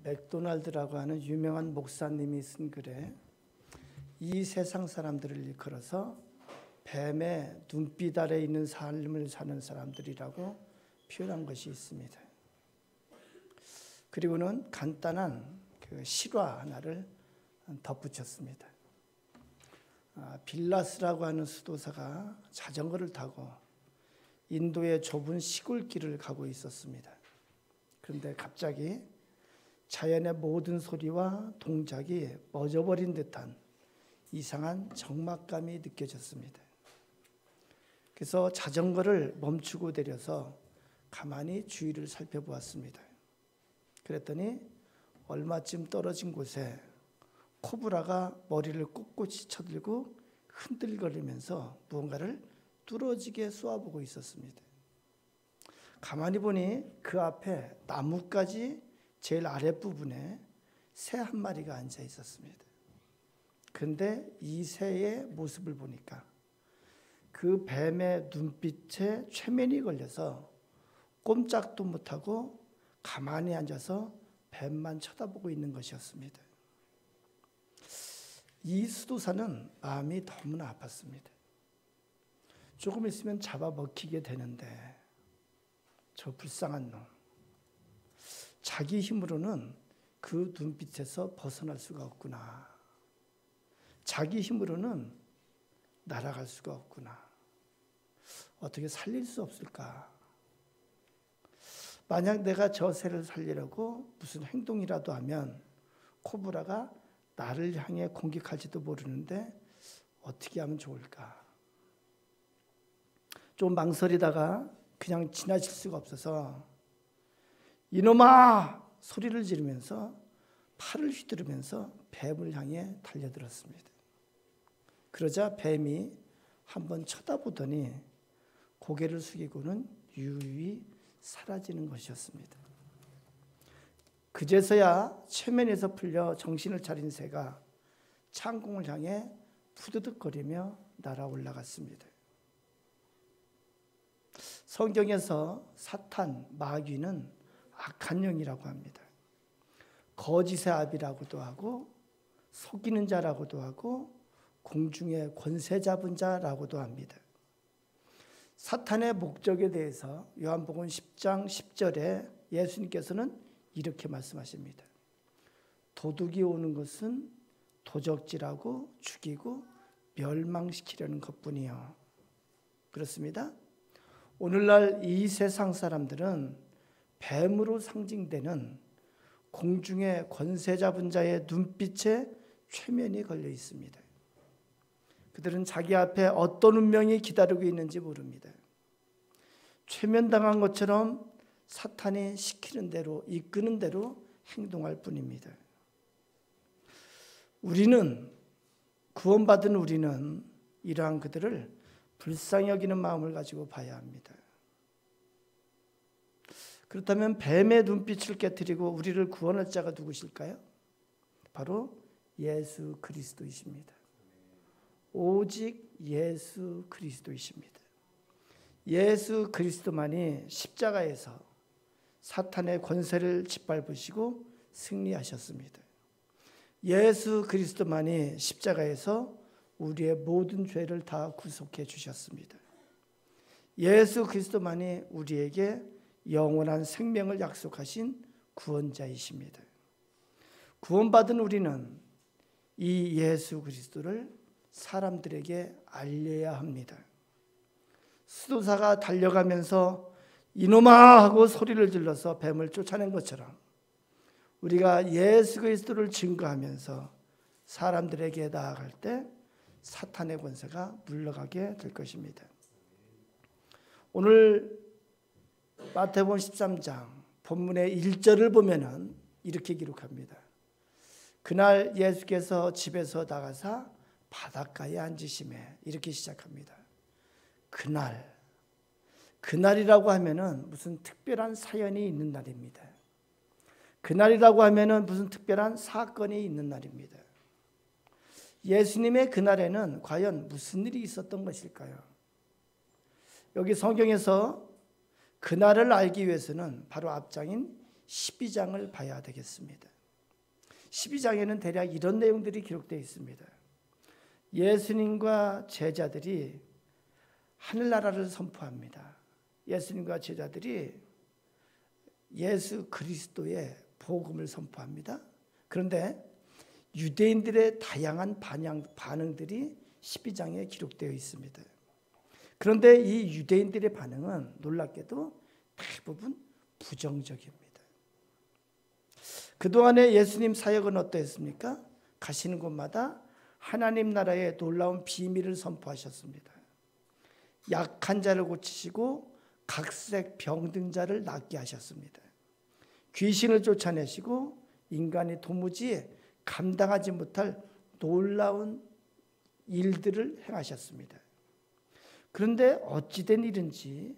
맥도날드라고 하는 유명한 목사님이 쓴 글에 이 세상 사람들을 일컬어서 뱀의 눈빛 아래 있는 삶을 사는 사람들이라고 표현한 것이 있습니다. 그리고는 간단한 실화 하나를 덧붙였습니다. 빌라스라고 하는 수도사가 자전거를 타고 인도의 좁은 시골길을 가고 있었습니다. 그런데 갑자기 자연의 모든 소리와 동작이 멎어버린 듯한 이상한 적막감이 느껴졌습니다. 그래서 자전거를 멈추고 내려서 가만히 주위를 살펴보았습니다. 그랬더니 얼마쯤 떨어진 곳에 코브라가 머리를 꼿꼿이 쳐들고 흔들거리면서 무언가를 뚫어지게 쏘아보고 있었습니다. 가만히 보니 그 앞에 나뭇가지 제일 아랫부분에 새 한 마리가 앉아 있었습니다. 그런데 이 새의 모습을 보니까 그 뱀의 눈빛에 최면이 걸려서 꼼짝도 못하고 가만히 앉아서 뱀만 쳐다보고 있는 것이었습니다. 이 수도사는 마음이 너무나 아팠습니다. 조금 있으면 잡아먹히게 되는데 저 불쌍한 놈, 자기 힘으로는 그 눈빛에서 벗어날 수가 없구나. 자기 힘으로는 날아갈 수가 없구나. 어떻게 살릴 수 없을까? 만약 내가 저 새를 살리려고 무슨 행동이라도 하면 코브라가 나를 향해 공격할지도 모르는데 어떻게 하면 좋을까? 좀 망설이다가 그냥 지나칠 수가 없어서 이놈아! 소리를 지르면서 팔을 휘두르면서 뱀을 향해 달려들었습니다. 그러자 뱀이 한번 쳐다보더니 고개를 숙이고는 유유히 사라지는 것이었습니다. 그제서야 최면에서 풀려 정신을 차린 새가 창공을 향해 푸드득거리며 날아 올라갔습니다. 성경에서 사탄, 마귀는 악한 영이라고 합니다. 거짓의 아비라고도 하고 속이는 자라고도 하고 공중의 권세 잡은 자라고도 합니다. 사탄의 목적에 대해서 요한복음 10장 10절에 예수님께서는 이렇게 말씀하십니다. 도둑이 오는 것은 도적질하고 죽이고 멸망시키려는 것뿐이요. 그렇습니다. 오늘날 이 세상 사람들은 뱀으로 상징되는 공중의 권세 잡은 자의 눈빛에 최면이 걸려 있습니다. 그들은 자기 앞에 어떤 운명이 기다리고 있는지 모릅니다. 최면당한 것처럼 사탄이 시키는 대로, 이끄는 대로 행동할 뿐입니다. 구원받은 우리는 이러한 그들을 불쌍히 여기는 마음을 가지고 봐야 합니다. 그렇다면 뱀의 눈빛을 깨뜨리고 우리를 구원할 자가 누구실까요? 바로 예수 그리스도이십니다. 오직 예수 그리스도이십니다. 예수 그리스도만이 십자가에서 사탄의 권세를 짓밟으시고 승리하셨습니다. 예수 그리스도만이 십자가에서 우리의 모든 죄를 다 구속해 주셨습니다. 예수 그리스도만이 우리에게 영원한 생명을 약속하신 구원자이십니다. 구원받은 우리는 이 예수 그리스도를 사람들에게 알려야 합니다. 수도사가 달려가면서 이놈아 하고 소리를 질러서 뱀을 쫓아낸 것처럼 우리가 예수 그리스도를 증거하면서 사람들에게 나아갈 때 사탄의 권세가 물러가게 될 것입니다. 오늘 마태복음 13장 본문의 1절을 보면은 이렇게 기록합니다. 그날 예수께서 집에서 나가사 바닷가에 앉으시매, 이렇게 시작합니다. 그날이라고 하면은 무슨 특별한 사연이 있는 날입니다. 그날이라고 하면은 무슨 특별한 사건이 있는 날입니다. 예수님의 그날에는 과연 무슨 일이 있었던 것일까요? 여기 성경에서 그날을 알기 위해서는 바로 앞장인 12장을 봐야 되겠습니다. 12장에는 대략 이런 내용들이 기록되어 있습니다. 예수님과 제자들이 하늘나라를 선포합니다. 예수님과 제자들이 예수 그리스도의 복음을 선포합니다. 그런데 유대인들의 다양한 반응들이 12장에 기록되어 있습니다. 그런데 이 유대인들의 반응은 놀랍게도 대부분 부정적입니다. 그동안의 예수님 사역은 어떠했습니까? 가시는 곳마다 하나님 나라의 놀라운 비밀을 선포하셨습니다. 약한 자를 고치시고 각색 병든 자를 낫게 하셨습니다. 귀신을 쫓아내시고 인간이 도무지 감당하지 못할 놀라운 일들을 행하셨습니다. 그런데 어찌된 일인지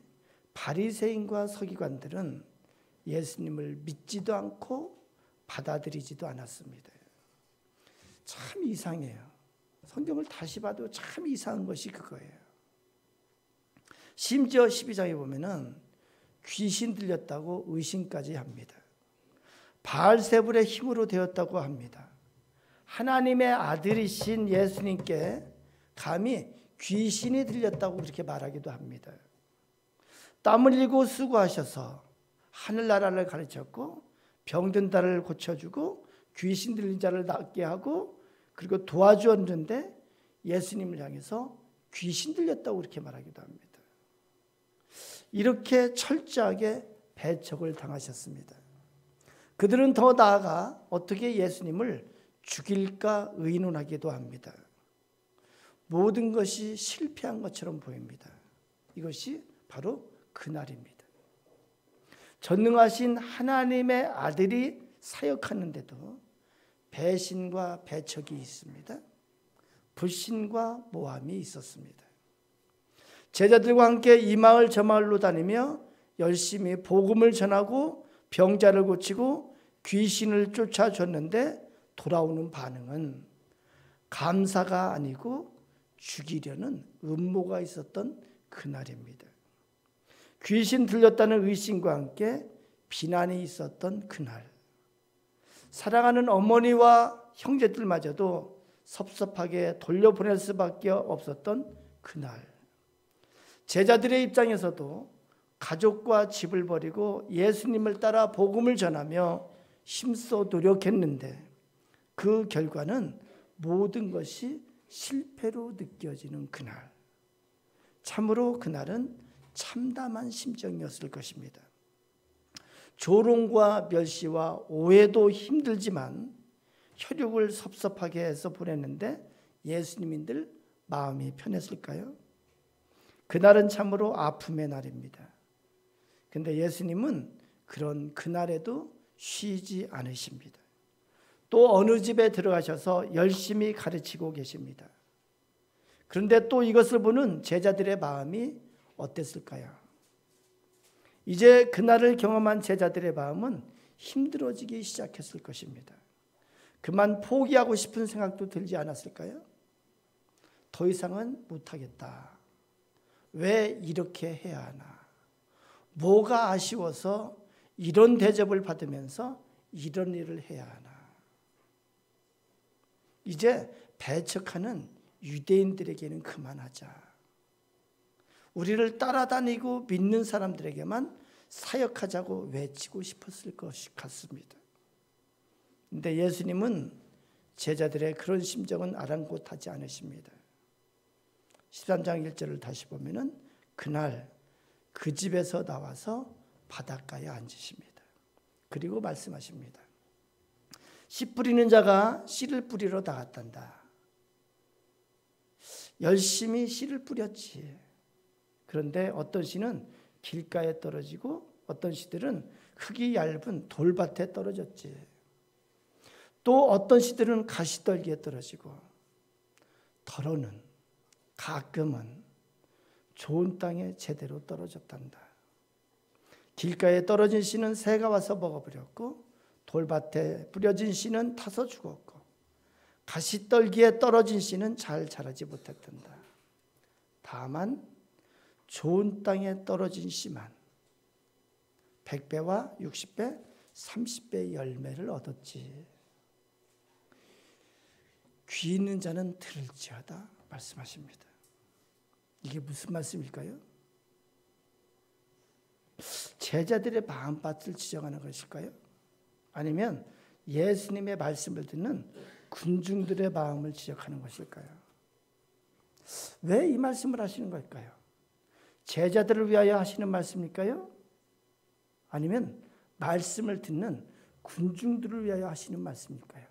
바리새인과 서기관들은 예수님을 믿지도 않고 받아들이지도 않았습니다. 참 이상해요. 성경을 다시 봐도 참 이상한 것이 그거예요. 심지어 12장에 보면은 귀신 들렸다고 의심까지 합니다. 바알세불의 힘으로 되었다고 합니다. 하나님의 아들이신 예수님께 감히 귀신이 들렸다고 그렇게 말하기도 합니다. 땀 흘리고 수고하셔서 하늘나라를 가르쳤고 병든 자를 고쳐주고 귀신 들린 자를 낫게 하고 그리고 도와주었는데 예수님을 향해서 귀신 들렸다고 그렇게 말하기도 합니다. 이렇게 철저하게 배척을 당하셨습니다. 그들은 더 나아가 어떻게 예수님을 죽일까 의논하기도 합니다. 모든 것이 실패한 것처럼 보입니다. 이것이 바로 그날입니다. 전능하신 하나님의 아들이 사역하는데도 배신과 배척이 있습니다. 불신과 모함이 있었습니다. 제자들과 함께 이 마을 저 마을로 다니며 열심히 복음을 전하고 병자를 고치고 귀신을 쫓아줬는데 돌아오는 반응은 감사가 아니고 죽이려는 음모가 있었던 그날입니다. 귀신 들렸다는 의심과 함께 비난이 있었던 그날, 사랑하는 어머니와 형제들마저도 섭섭하게 돌려보낼 수밖에 없었던 그날, 제자들의 입장에서도 가족과 집을 버리고 예수님을 따라 복음을 전하며 힘써 노력했는데 그 결과는 모든 것이 실패로 느껴지는 그날, 참으로 그날은 참담한 심정이었을 것입니다. 조롱과 멸시와 오해도 힘들지만 혈육을 섭섭하게 해서 보냈는데 예수님인들 마음이 편했을까요? 그날은 참으로 아픔의 날입니다. 그런데 예수님은 그런 그날에도 쉬지 않으십니다. 또 어느 집에 들어가셔서 열심히 가르치고 계십니다. 그런데 또 이것을 보는 제자들의 마음이 어땠을까요? 이제 그날을 경험한 제자들의 마음은 힘들어지기 시작했을 것입니다. 그만 포기하고 싶은 생각도 들지 않았을까요? 더 이상은 못하겠다. 왜 이렇게 해야 하나? 뭐가 아쉬워서 이런 대접을 받으면서 이런 일을 해야 하나? 이제 배척하는 유대인들에게는 그만하자. 우리를 따라다니고 믿는 사람들에게만 사역하자고 외치고 싶었을 것 같습니다. 그런데 예수님은 제자들의 그런 심정은 아랑곳하지 않으십니다. 13장 1절을 다시 보면은 그날 그 집에서 나와서 바닷가에 앉으십니다. 그리고 말씀하십니다. 씨 뿌리는 자가 씨를 뿌리러 나갔단다. 열심히 씨를 뿌렸지. 그런데 어떤 씨는 길가에 떨어지고 어떤 씨들은 흙이 얇은 돌밭에 떨어졌지. 또 어떤 씨들은 가시떨기에 떨어지고 더러는 가끔은 좋은 땅에 제대로 떨어졌단다. 길가에 떨어진 씨는 새가 와서 먹어버렸고 돌밭에 뿌려진 씨는 타서 죽었고 가시떨기에 떨어진 씨는 잘 자라지 못했단다. 다만 좋은 땅에 떨어진 씨만 100배와 60배, 30배의 열매를 얻었지. 귀 있는 자는 들을지어다 말씀하십니다. 이게 무슨 말씀일까요? 제자들의 마음밭을 지적하는 것일까요? 아니면 예수님의 말씀을 듣는 군중들의 마음을 지적하는 것일까요? 왜 이 말씀을 하시는 걸까요? 제자들을 위하여 하시는 말씀일까요? 아니면 말씀을 듣는 군중들을 위하여 하시는 말씀일까요?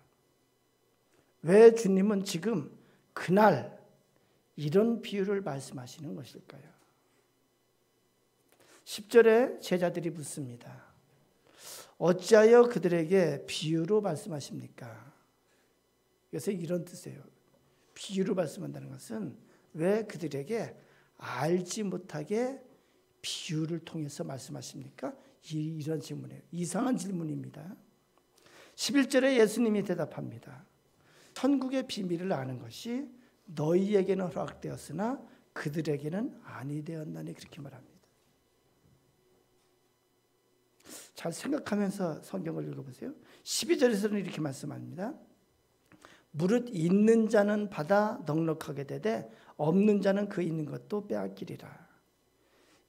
왜 주님은 지금 그날 이런 비유를 말씀하시는 것일까요? 10절에 제자들이 묻습니다. 어찌하여 그들에게 비유로 말씀하십니까? 그래서 이런 뜻이에요. 비유로 말씀한다는 것은 왜 그들에게 알지 못하게 비유를 통해서 말씀하십니까? 이런 질문이에요. 이상한 질문입니다. 11절에 예수님이 대답합니다. 천국의 비밀을 아는 것이 너희에게는 허락되었으나 그들에게는 아니 되었나니 그렇게 말합니다. 잘 생각하면서 성경을 읽어보세요. 12절에서는 이렇게 말씀합니다. 무릇 있는 자는 받아 넉넉하게 되되 없는 자는 그 있는 것도 빼앗기리라.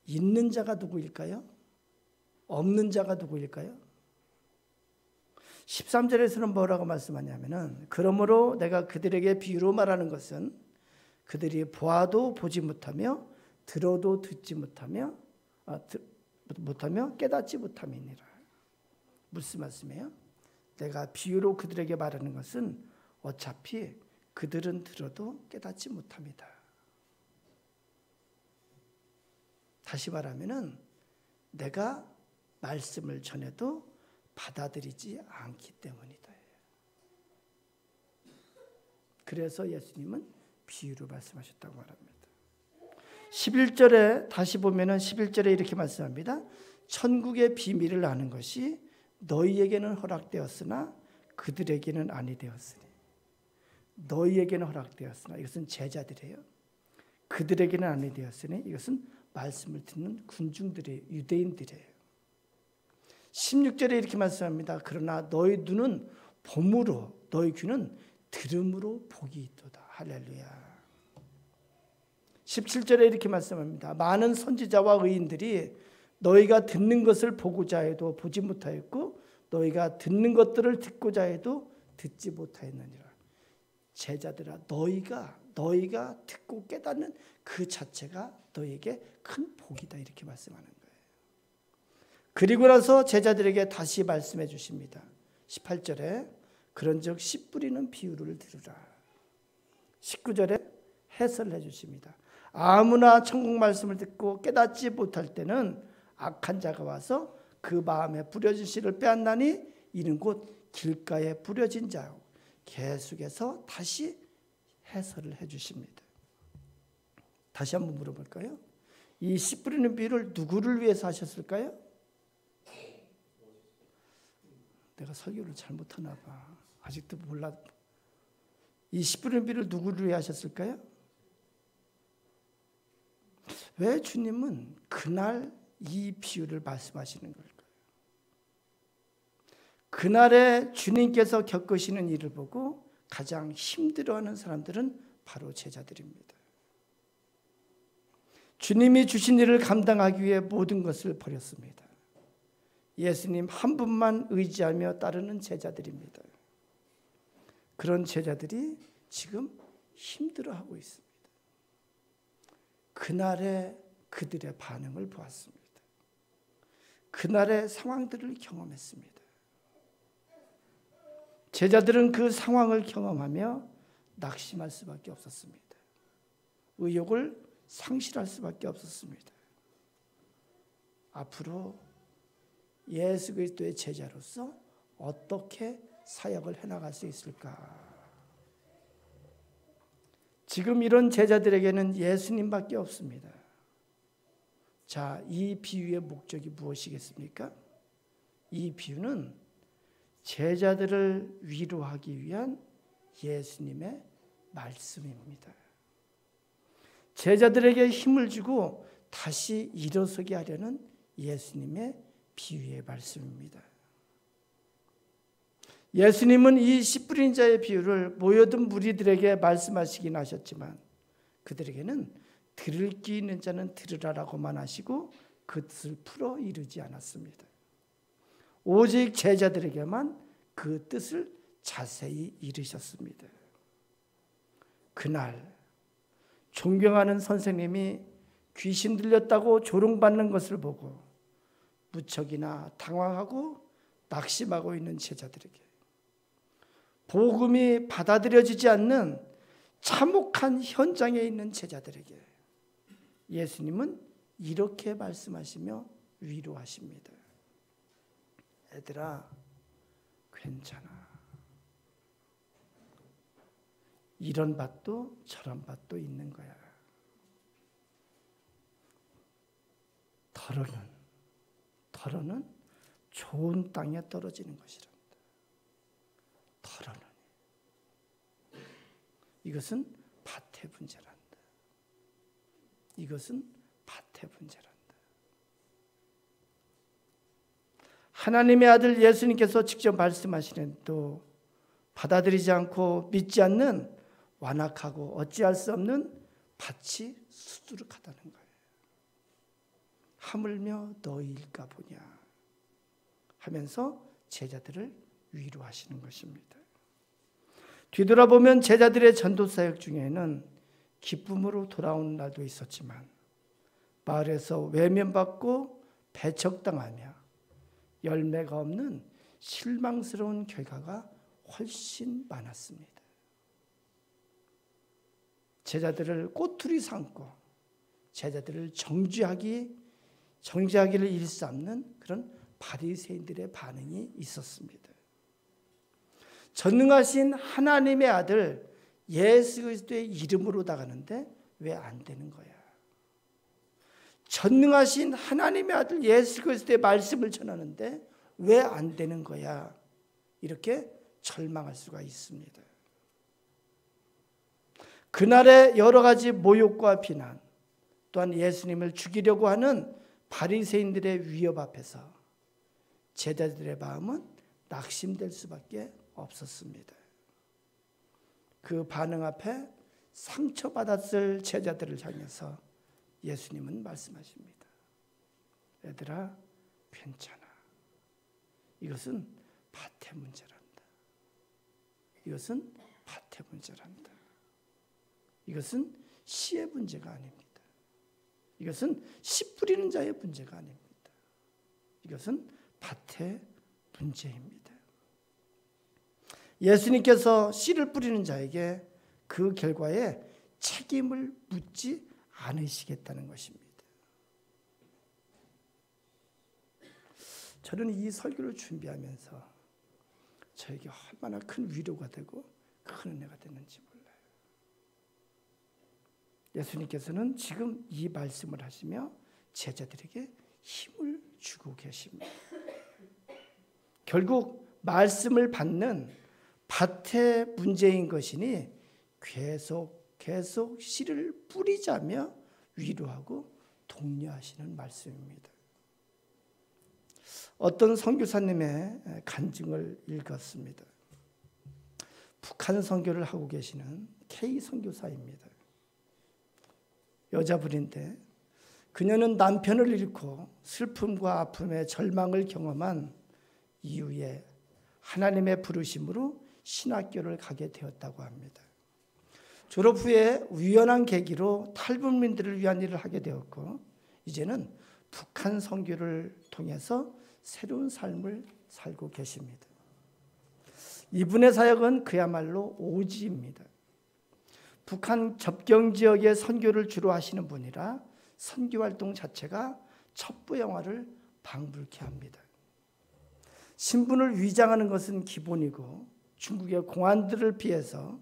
있는 자가 누구일까요? 없는 자가 누구일까요? 13절에서는 뭐라고 말씀하냐면은 그러므로 내가 그들에게 비유로 말하는 것은 그들이 보아도 보지 못하며 들어도 듣지 못하며 깨닫지 못함이니라. 무슨 말씀이에요? 내가 비유로 그들에게 말하는 것은 어차피 그들은 들어도 깨닫지 못합니다. 다시 말하면은 내가 말씀을 전해도 받아들이지 않기 때문이다. 그래서 예수님은 비유로 말씀하셨다고 말합니다. 11절에 다시 보면은 11절에 이렇게 말씀합니다. 천국의 비밀을 아는 것이 너희에게는 허락되었으나 그들에게는 아니 되었으니. 너희에게는 허락되었으나 이것은 제자들이에요. 그들에게는 아니 되었으니 이것은 말씀을 듣는 군중들의 유대인들이에요. 16절에 이렇게 말씀합니다. 그러나 너희 눈은 봄으로 너희 귀는 들음으로 복이 있도다. 할렐루야. 17절에 이렇게 말씀합니다. 많은 선지자와 의인들이 너희가 듣는 것을 보고자 해도 보지 못하였고 너희가 듣는 것들을 듣고자 해도 듣지 못하였느니라. 제자들아 너희가 듣고 깨닫는 그 자체가 너희에게 큰 복이다. 이렇게 말씀하는 거예요. 그리고 나서 제자들에게 다시 말씀해 주십니다. 18절에 그런즉 씨 뿌리는 비유를 들으라. 19절에 해설해 주십니다. 아무나 천국 말씀을 듣고 깨닫지 못할 때는 악한 자가 와서 그 마음에 뿌려진 씨를 빼앗나니 이는 곧 길가에 뿌려진 자요. 계속해서 다시 해설을 해 주십니다. 다시 한번 물어볼까요? 이 씨 뿌리는 비유를 누구를 위해서 하셨을까요? 내가 설교를 잘못하나 봐. 아직도 몰라. 이 씨 뿌리는 비유를 누구를 위해 하셨을까요? 왜 주님은 그날 이 비유를 말씀하시는 걸까요? 그날에 주님께서 겪으시는 일을 보고 가장 힘들어하는 사람들은 바로 제자들입니다. 주님이 주신 일을 감당하기 위해 모든 것을 버렸습니다. 예수님 한 분만 의지하며 따르는 제자들입니다. 그런 제자들이 지금 힘들어하고 있습니다. 그날의 그들의 반응을 보았습니다. 그날의 상황들을 경험했습니다. 제자들은 그 상황을 경험하며 낙심할 수밖에 없었습니다. 의욕을 상실할 수밖에 없었습니다. 앞으로 예수 그리스도의 제자로서 어떻게 사역을 해나갈 수 있을까? 지금 이런 제자들에게는 예수님밖에 없습니다. 자, 이 비유의 목적이 무엇이겠습니까? 이 비유는 제자들을 위로하기 위한 예수님의 말씀입니다. 제자들에게 힘을 주고 다시 일어서게 하려는 예수님의 비유의 말씀입니다. 예수님은 이 씨 뿌린 자의 비유를 모여든 무리들에게 말씀하시긴 하셨지만 그들에게는 들을 귀 있는 자는 들으라라고만 하시고 그 뜻을 풀어 이루지 않았습니다. 오직 제자들에게만 그 뜻을 자세히 이루셨습니다. 그날 존경하는 선생님이 귀신 들렸다고 조롱받는 것을 보고 무척이나 당황하고 낙심하고 있는 제자들에게, 복음이 받아들여지지 않는 참혹한 현장에 있는 제자들에게 예수님은 이렇게 말씀하시며 위로하십니다. 얘들아, 괜찮아. 이런 밭도 저런 밭도 있는 거야. 덜어는 좋은 땅에 떨어지는 것이란다. 덜어는 이것은 밭의 문제란다. 이것은 밭의 문제란다. 하나님의 아들 예수님께서 직접 말씀하시는 또 받아들이지 않고 믿지 않는 완악하고 어찌할 수 없는 밭이 수두룩하다는 거예요. 하물며 너희일까 보냐 하면서 제자들을 위로하시는 것입니다. 뒤돌아보면 제자들의 전도사역 중에는 기쁨으로 돌아오는 날도 있었지만 마을에서 외면받고 배척당하며 열매가 없는 실망스러운 결과가 훨씬 많았습니다. 제자들을 꼬투리 삼고 제자들을 정죄하기를 일삼는 그런 바리새인들의 반응이 있었습니다. 전능하신 하나님의 아들 예수 그리스도의 이름으로 나가는데 왜 안 되는 거야? 전능하신 하나님의 아들 예수 그리스도의 말씀을 전하는데 왜 안 되는 거야? 이렇게 절망할 수가 있습니다. 그날의 여러 가지 모욕과 비난, 또한 예수님을 죽이려고 하는 바리새인들의 위협 앞에서 제자들의 마음은 낙심될 수밖에 없었습니다. 그 반응 앞에 상처받았을 제자들을 향해서 예수님은 말씀하십니다. 얘들아, 괜찮아. 이것은 밭의 문제란다. 이것은 밭의 문제란다. 이것은 씨의 문제가 아닙니다. 이것은 씨 뿌리는 자의 문제가 아닙니다. 이것은 밭의 문제입니다. 예수님께서 씨를 뿌리는 자에게 그 결과에 책임을 묻지 않으시겠다는 것입니다. 저는 이 설교를 준비하면서 저에게 얼마나 큰 위로가 되고 큰 은혜가 됐는지 몰라요. 예수님께서는 지금 이 말씀을 하시며 제자들에게 힘을 주고 계십니다. 결국 말씀을 받는 밭의 문제인 것이니 계속 씨를 뿌리자며 위로하고 독려하시는 말씀입니다. 어떤 선교사님의 간증을 읽었습니다. 북한 선교를 하고 계시는 K 선교사입니다. 여자분인데 그녀는 남편을 잃고 슬픔과 아픔의 절망을 경험한 이후에 하나님의 부르심으로 신학교를 가게 되었다고 합니다. 졸업 후에 우연한 계기로 탈북민들을 위한 일을 하게 되었고 이제는 북한 선교를 통해서 새로운 삶을 살고 계십니다. 이분의 사역은 그야말로 오지입니다. 북한 접경 지역의 선교를 주로 하시는 분이라 선교 활동 자체가 첩보 영화를 방불케 합니다. 신분을 위장하는 것은 기본이고 중국의 공안들을 피해서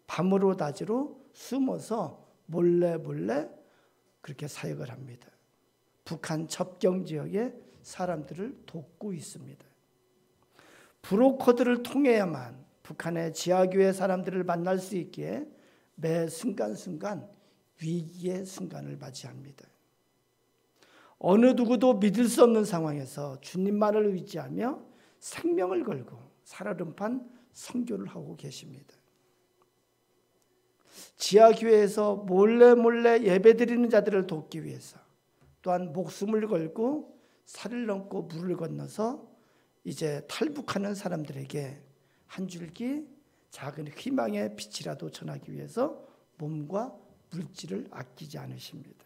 밤으로 낮으로 숨어서 몰래 그렇게 사역을 합니다. 북한 접경 지역의 사람들을 돕고 있습니다. 브로커들을 통해야만 북한의 지하교회 사람들을 만날 수 있기에 매 순간순간 위기의 순간을 맞이합니다. 어느 누구도 믿을 수 없는 상황에서 주님만을 의지하며 생명을 걸고 살얼음판 선교를 하고 계십니다. 지하교회에서 몰래 예배드리는 자들을 돕기 위해서 또한 목숨을 걸고 산을 넘고 물을 건너서 이제 탈북하는 사람들에게 한 줄기 작은 희망의 빛이라도 전하기 위해서 몸과 물질을 아끼지 않으십니다.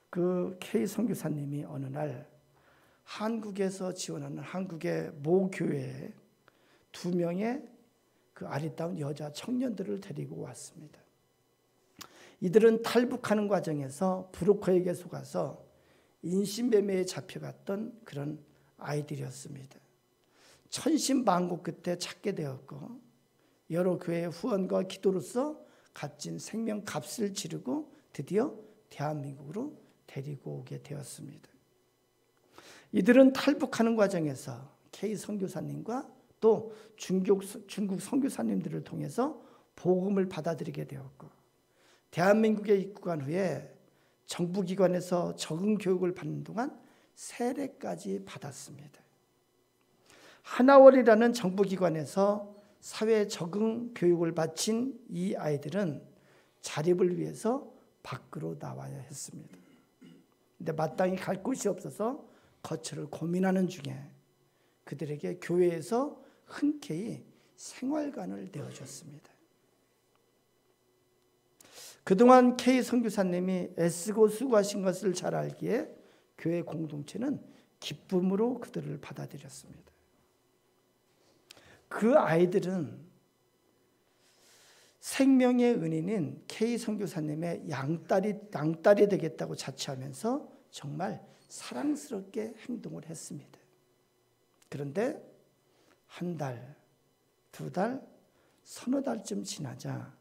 그 K 선교사님이 어느 날 한국에서 지원하는 한국의 모 교회에 2명의 그 아리따운 여자 청년들을 데리고 왔습니다. 이들은 탈북하는 과정에서 브로커에게 속아서 인신매매에 잡혀갔던 그런 아이들이었습니다. 천신만고 끝에 찾게 되었고 여러 교회의 후원과 기도로서 값진 생명값을 치르고 드디어 대한민국으로 데리고 오게 되었습니다. 이들은 탈북하는 과정에서 K 선교사님과 또 중국 선교사님들을 통해서 복음을 받아들이게 되었고 대한민국에 입국한 후에 정부기관에서 적응 교육을 받는 동안 세례까지 받았습니다. 하나월이라는 정부기관에서 사회 적응 교육을 마친 이 아이들은 자립을 위해서 밖으로 나와야 했습니다. 근데 마땅히 갈 곳이 없어서 거처를 고민하는 중에 그들에게 교회에서 흔쾌히 생활관을 내어줬습니다. 그동안 K 선교사님이 애쓰고 수고하신 것을 잘 알기에 교회 공동체는 기쁨으로 그들을 받아들였습니다. 그 아이들은 생명의 은인인 K 선교사님의 양딸이 되겠다고 자처하면서 정말 사랑스럽게 행동을 했습니다. 그런데 한 달, 2달, 서너 달쯤 지나자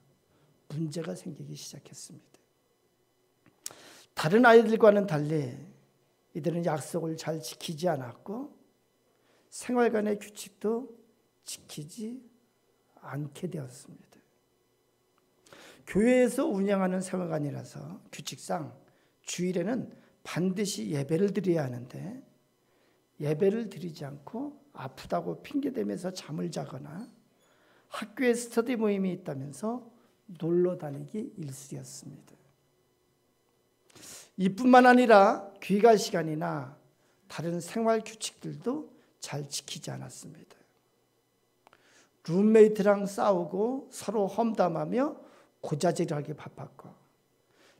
문제가 생기기 시작했습니다. 다른 아이들과는 달리 이들은 약속을 잘 지키지 않았고 생활관의 규칙도 지키지 않게 되었습니다. 교회에서 운영하는 생활관이라서 규칙상 주일에는 반드시 예배를 드려야 하는데 예배를 드리지 않고 아프다고 핑계대면서 잠을 자거나 학교에 스터디 모임이 있다면서 놀러 다니기 일쑤였습니다. 이뿐만 아니라 귀가 시간이나 다른 생활 규칙들도 잘 지키지 않았습니다. 룸메이트랑 싸우고 서로 험담하며 고자질하게 바빴고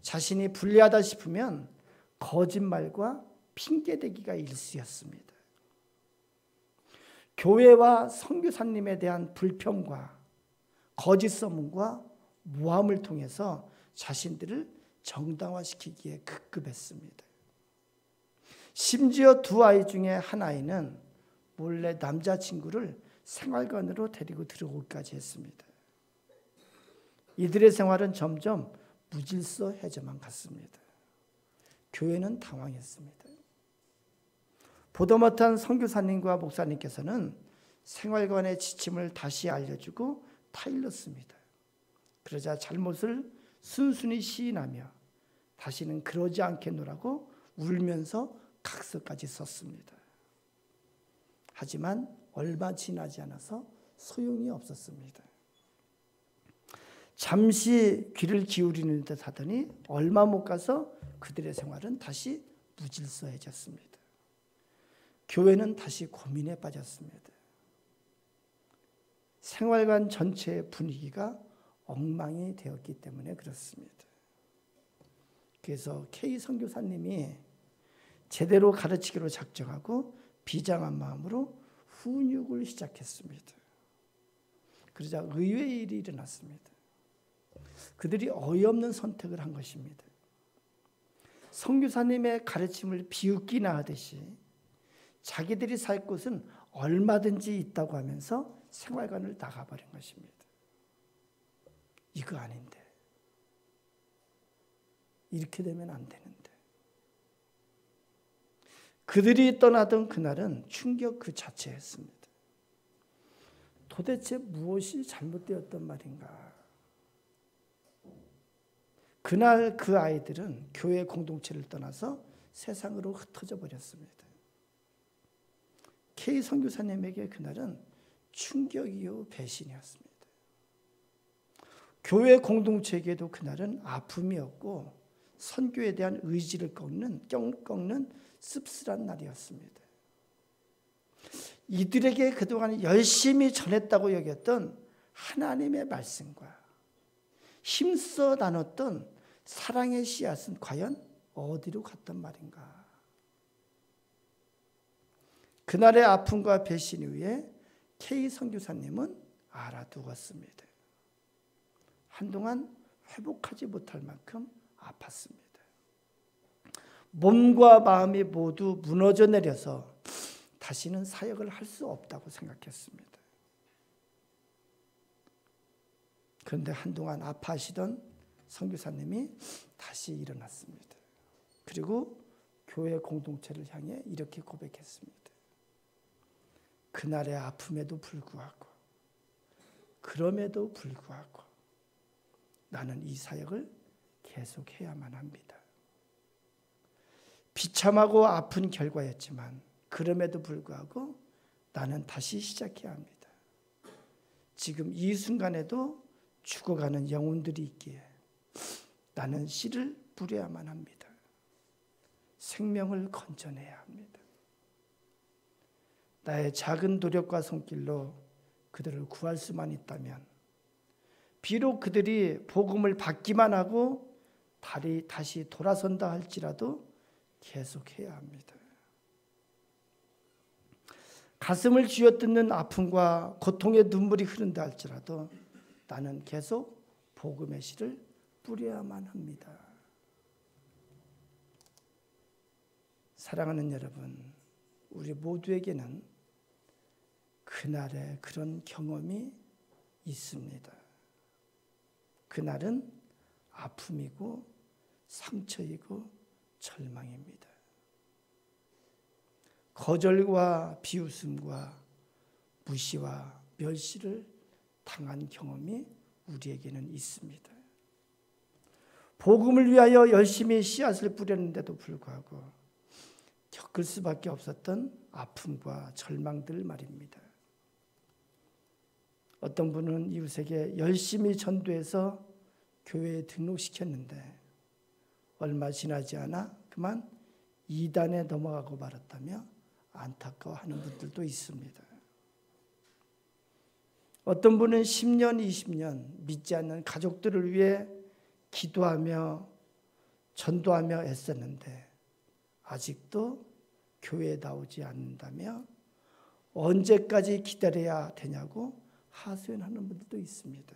자신이 불리하다 싶으면 거짓말과 핑계대기가 일쑤였습니다. 교회와 선교사님에 대한 불평과 거짓 소문과 모함을 통해서 자신들을 정당화시키기에 급급했습니다. 심지어 2 아이 중에 한 아이는 몰래 남자친구를 생활관으로 데리고 들어오기까지 했습니다. 이들의 생활은 점점 무질서해져만 갔습니다. 교회는 당황했습니다. 보다 못한 선교사님과 목사님께서는 생활관의 지침을 다시 알려주고 타일렀습니다. 그러자 잘못을 순순히 시인하며 다시는 그러지 않겠노라고 울면서 각서까지 썼습니다. 하지만 얼마 지나지 않아서 소용이 없었습니다. 잠시 귀를 기울이는 듯 하더니 얼마 못 가서 그들의 생활은 다시 무질서해졌습니다. 교회는 다시 고민에 빠졌습니다. 생활관 전체의 분위기가 엉망이 되었기 때문에 그렇습니다. 그래서 K 선교사님이 제대로 가르치기로 작정하고 비장한 마음으로 훈육을 시작했습니다. 그러자 의외의 일이 일어났습니다. 그들이 어이없는 선택을 한 것입니다. 선교사님의 가르침을 비웃기나 하듯이 자기들이 살 곳은 얼마든지 있다고 하면서 생활관을 나가버린 것입니다. 이거 아닌데. 이렇게 되면 안 되는데. 그들이 떠나던 그날은 충격 그 자체였습니다. 도대체 무엇이 잘못되었단 말인가? 그날 그 아이들은 교회 공동체를 떠나서 세상으로 흩어져 버렸습니다. K 선교사님에게 그날은 충격이요 배신이었습니다. 교회 공동체에게도 그날은 아픔이었고 선교에 대한 의지를 꺾는 씁쓸한 날이었습니다. 이들에게 그동안 열심히 전했다고 여겼던 하나님의 말씀과 힘써 나눴던 사랑의 씨앗은 과연 어디로 갔단 말인가? 그날의 아픔과 배신 이후에 K 선교사님은 알아두었습니다. 한동안 회복하지 못할 만큼 아팠습니다. 몸과 마음이 모두 무너져 내려서 다시는 사역을 할 수 없다고 생각했습니다. 그런데 한동안 아파하시던 선교사님이 다시 일어났습니다. 그리고 교회 공동체를 향해 이렇게 고백했습니다. 그날의 아픔에도 불구하고 그럼에도 불구하고 나는 이 사역을 계속해야만 합니다. 비참하고 아픈 결과였지만 그럼에도 불구하고 나는 다시 시작해야 합니다. 지금 이 순간에도 죽어가는 영혼들이 있기에 나는 씨를 뿌려야만 합니다. 생명을 건져내야 합니다. 나의 작은 노력과 손길로 그들을 구할 수만 있다면 비록 그들이 복음을 받기만 하고 다시 돌아선다 할지라도 계속해야 합니다. 가슴을 쥐어뜯는 아픔과 고통의 눈물이 흐른다 할지라도 나는 계속 복음의 씨를 뿌려야만 합니다. 사랑하는 여러분, 우리 모두에게는 그날의 그런 경험이 있습니다. 그날은 아픔이고 상처이고 절망입니다. 거절과 비웃음과 무시와 멸시를 당한 경험이 우리에게는 있습니다. 복음을 위하여 열심히 씨앗을 뿌렸는데도 불구하고 겪을 수밖에 없었던 아픔과 절망들 말입니다. 어떤 분은 이웃에게 열심히 전도해서 교회에 등록시켰는데 얼마 지나지 않아 그만 이단에 넘어가고 말았다며 안타까워하는 분들도 있습니다. 어떤 분은 10년, 20년 믿지 않는 가족들을 위해 기도하며 전도하며 애썼는데 아직도 교회에 나오지 않는다며 언제까지 기다려야 되냐고 하소연하는 분들도 있습니다.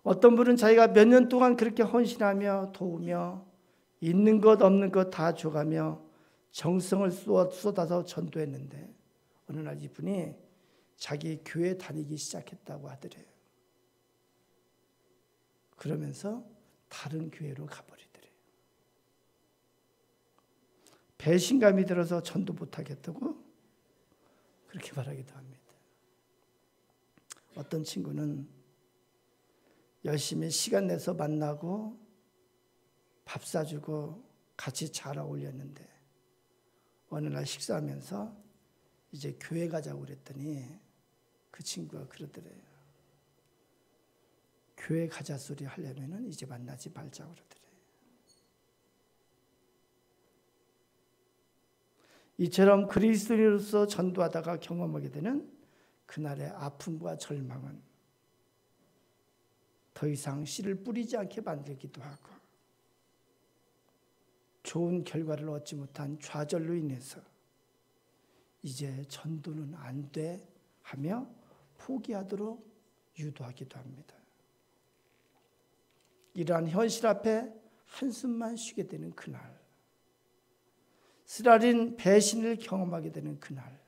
어떤 분은 자기가 몇 년 동안 그렇게 헌신하며 도우며 있는 것 없는 것 다 줘가며 정성을 쏟아서 전도했는데 어느 날 이분이 자기 교회 다니기 시작했다고 하더래요. 그러면서 다른 교회로 가버리더래요. 배신감이 들어서 전도 못하겠다고 그렇게 말하기도 합니다. 어떤 친구는 열심히 시간 내서 만나고 밥 사주고 같이 잘 어울렸는데 어느 날 식사하면서 이제 교회 가자고 그랬더니 그 친구가 그러더래요. 교회 가자 소리 하려면은 이제 만나지 말자고 그러더래요. 이처럼 그리스도인으로서 전도하다가 경험하게 되는 그날의 아픔과 절망은 더 이상 씨를 뿌리지 않게 만들기도 하고 좋은 결과를 얻지 못한 좌절로 인해서 이제 전도는 안 돼 하며 포기하도록 유도하기도 합니다. 이러한 현실 앞에 한숨만 쉬게 되는 그날, 쓰라린 배신을 경험하게 되는 그날,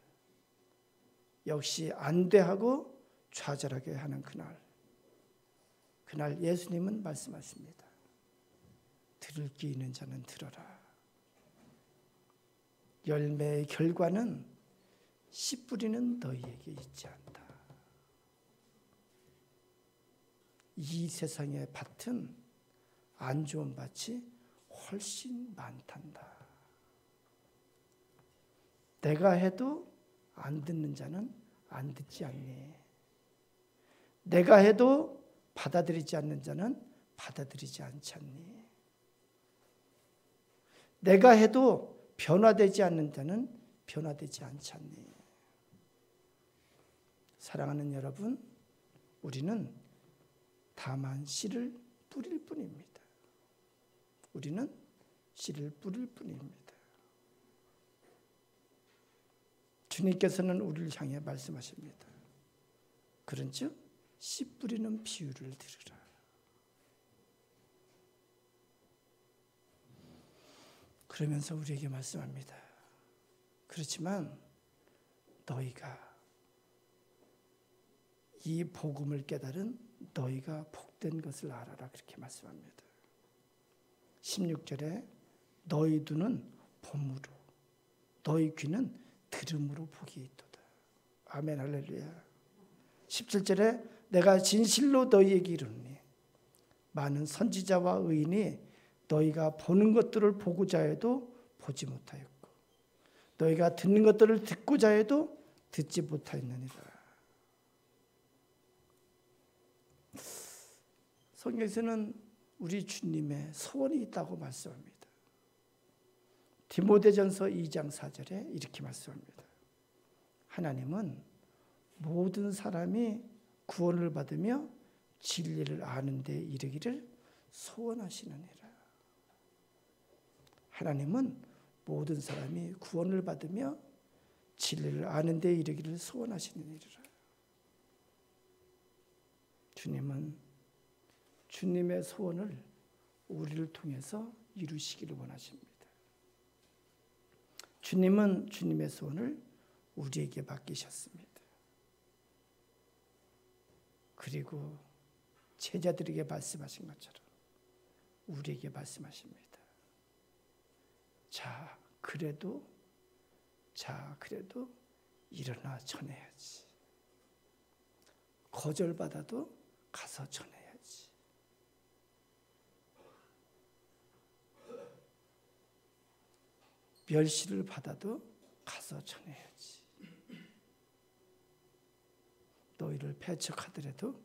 역시 안 돼 하고 좌절하게 하는 그날 예수님은 말씀하십니다. 들을 귀 있는 자는 들어라. 열매의 결과는 씨 뿌리는 너희에게 있지 않다. 이 세상의 밭은 안 좋은 밭이 훨씬 많단다. 내가 해도 안 듣는 자는 안 듣지 않니? 내가 해도 받아들이지 않는 자는 받아들이지 않지 않니? 내가 해도 변화되지 않는 자는 변화되지 않지 않니? 사랑하는 여러분, 우리는 다만 씨를 뿌릴 뿐입니다. 우리는 씨를 뿌릴 뿐입니다. 주님께서는 우리를 향해 말씀하십니다. 그런즉 씨 뿌리는 비유를 들으라. 그러면서 우리에게 말씀합니다. 그렇지만 너희가 이 복음을 깨달은 너희가 복된 것을 알아라. 그렇게 말씀합니다. 16절에 너희 눈은 봄으로 너희 귀는 들음으로 복이 있도다. 아멘 할렐루야. 17절에 내가 진실로 너희에게 이르노니 많은 선지자와 의인이 너희가 보는 것들을 보고자 해도 보지 못하였고 너희가 듣는 것들을 듣고자 해도 듣지 못하였느니라. 성경에서는 우리 주님의 소원이 있다고 말씀합니다. 디모데전서 2장 4절에 이렇게 말씀합니다. 하나님은 모든 사람이 구원을 받으며 진리를 아는 데 이르기를 소원하시느니라. 하나님은 모든 사람이 구원을 받으며 진리를 아는 데 이르기를 소원하시느니라. 주님은 주님의 소원을 우리를 통해서 이루시기를 원하십니다. 주님은 주님의 소원을 우리에게 맡기셨습니다. 그리고 제자들에게 말씀하신 것처럼 우리에게 말씀하십니다. 자, 그래도 일어나 전해야지. 거절받아도 가서 전해야지. 멸시를 받아도 가서 전해야지. 너희를 배척하더라도